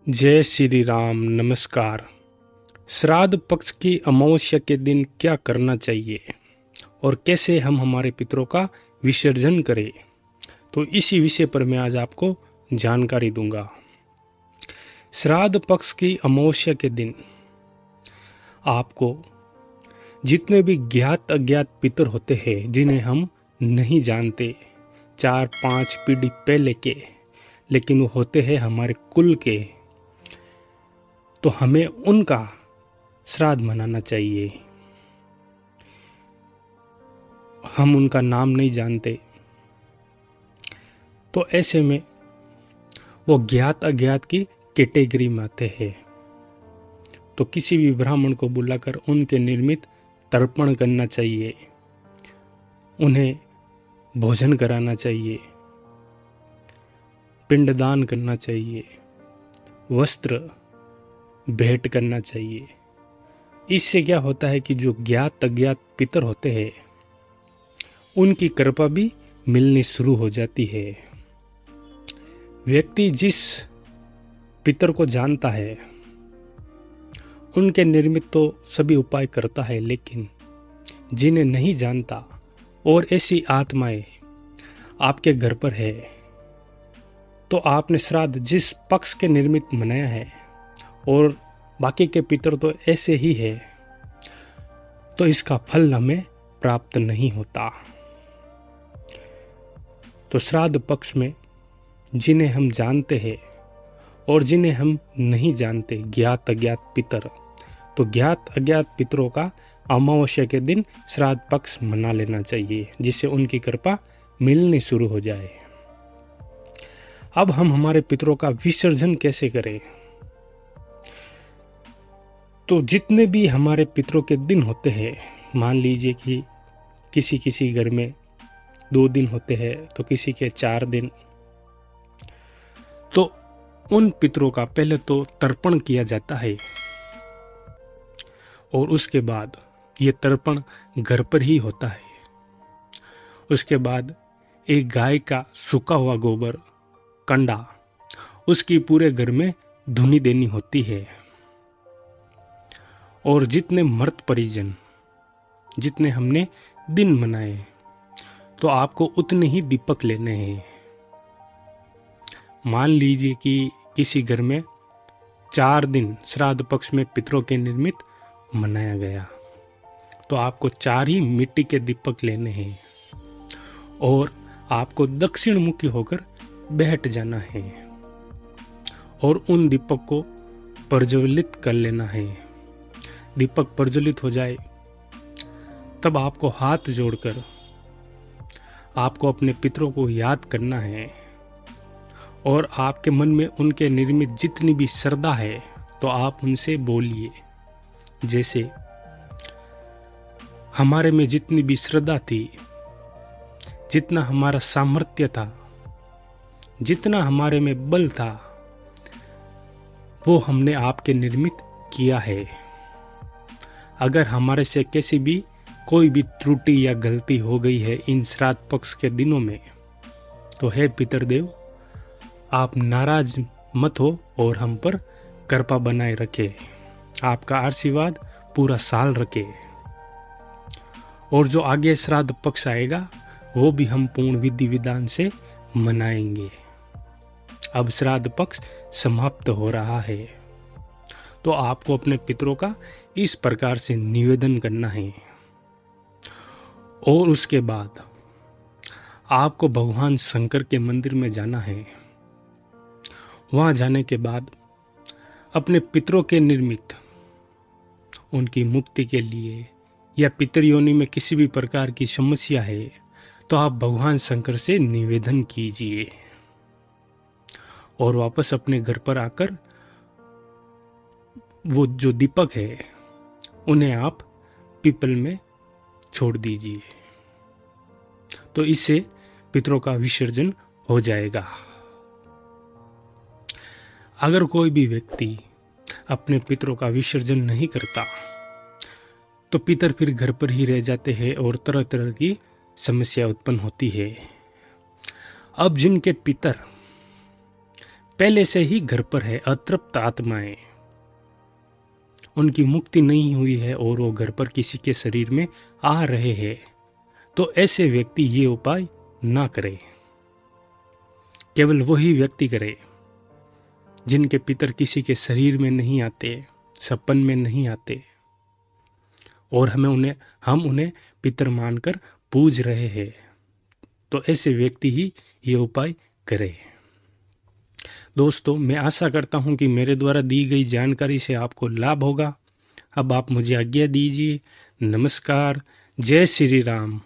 जय श्री राम। नमस्कार। श्राद्ध पक्ष की अमावस्या के दिन क्या करना चाहिए और कैसे हम हमारे पितरों का विसर्जन करें, तो इसी विषय पर मैं आज आपको जानकारी दूंगा। श्राद्ध पक्ष की अमावस्या के दिन आपको जितने भी ज्ञात अज्ञात पितर होते हैं जिन्हें हम नहीं जानते, 4-5 पीढ़ी पहले के, लेकिन वो होते हैं हमारे कुल के, तो हमें उनका श्राद्ध मनाना चाहिए। हम उनका नाम नहीं जानते, तो ऐसे में वो ज्ञात अज्ञात की कैटेगरी में आते हैं। तो किसी भी ब्राह्मण को बुलाकर उनके निर्मित तर्पण करना चाहिए, उन्हें भोजन कराना चाहिए, पिंडदान करना चाहिए, वस्त्र भेंट करना चाहिए। इससे क्या होता है कि जो ज्ञात अज्ञात पितर होते हैं उनकी कृपा भी मिलनी शुरू हो जाती है। व्यक्ति जिस पितर को जानता है उनके निर्मित तो सभी उपाय करता है, लेकिन जिन्हें नहीं जानता और ऐसी आत्माएं आपके घर पर है, तो आपने श्राद्ध जिस पक्ष के निर्मित मनाया है और बाकी के पितर तो ऐसे ही है, तो इसका फल हमें प्राप्त नहीं होता। तो श्राद्ध पक्ष में जिन्हें हम जानते हैं और जिन्हें हम नहीं जानते, ज्ञात अज्ञात पितर, तो ज्ञात अज्ञात पितरों का अमावस्या के दिन श्राद्ध पक्ष मना लेना चाहिए, जिससे उनकी कृपा मिलनी शुरू हो जाए। अब हम हमारे पितरों का विसर्जन कैसे करें? तो जितने भी हमारे पितरों के दिन होते हैं, मान लीजिए कि किसी किसी घर में 2 दिन होते हैं, तो किसी के 4 दिन, तो उन पितरों का पहले तो तर्पण किया जाता है और उसके बाद ये तर्पण घर पर ही होता है। उसके बाद एक गाय का सूखा हुआ गोबर, कंडा, उसकी पूरे घर में धुनी देनी होती है। और जितने मर्त परिजन, जितने हमने दिन मनाए, तो आपको उतने ही दीपक लेने हैं। मान लीजिए कि किसी घर में 4 दिन श्राद्ध पक्ष में पितरों के निर्मित मनाया गया, तो आपको 4 ही मिट्टी के दीपक लेने हैं और आपको दक्षिण मुखी होकर बैठ जाना है और उन दीपक को प्रज्वलित कर लेना है। दीपक प्रज्वलित हो जाए तब आपको हाथ जोड़कर आपको अपने पितरों को याद करना है और आपके मन में उनके निर्मित जितनी भी श्रद्धा है, तो आप उनसे बोलिए। जैसे हमारे में जितनी भी श्रद्धा थी, जितना हमारा सामर्थ्य था, जितना हमारे में बल था, वो हमने आपके निर्मित किया है। अगर हमारे से कैसी भी कोई भी त्रुटि या गलती हो गई है इन श्राद्ध पक्ष के दिनों में, तो हे पितरदेव, आप नाराज मत हो और हम पर कृपा बनाए रखे, आपका आशीर्वाद पूरा साल रखे। और जो आगे श्राद्ध पक्ष आएगा वो भी हम पूर्ण विधि विधान से मनाएंगे। अब श्राद्ध पक्ष समाप्त हो रहा है, तो आपको अपने पितरों का इस प्रकार से निवेदन करना है। और उसके बाद आपको भगवान शंकर के मंदिर में जाना है। वहां जाने के बाद अपने पितरों के निर्मित उनकी मुक्ति के लिए या पितर योनि में किसी भी प्रकार की समस्या है, तो आप भगवान शंकर से निवेदन कीजिए और वापस अपने घर पर आकर वो जो दीपक है उन्हें आप पीपल में छोड़ दीजिए, तो इससे पितरों का विसर्जन हो जाएगा। अगर कोई भी व्यक्ति अपने पितरों का विसर्जन नहीं करता, तो पितर फिर घर पर ही रह जाते हैं और तरह तरह की समस्या उत्पन्न होती है। अब जिनके पितर पहले से ही घर पर है अतृप्त आत्माएं, उनकी मुक्ति नहीं हुई है और वो घर पर किसी के शरीर में आ रहे हैं, तो ऐसे व्यक्ति ये उपाय ना करे। केवल वही व्यक्ति करे जिनके पितर किसी के शरीर में नहीं आते, सपन में नहीं आते, और हम उन्हें पितर मानकर पूज रहे हैं, तो ऐसे व्यक्ति ही ये उपाय करे। दोस्तों, मैं आशा करता हूं कि मेरे द्वारा दी गई जानकारी से आपको लाभ होगा। अब आप मुझे आज्ञा दीजिए। नमस्कार। जय श्री राम।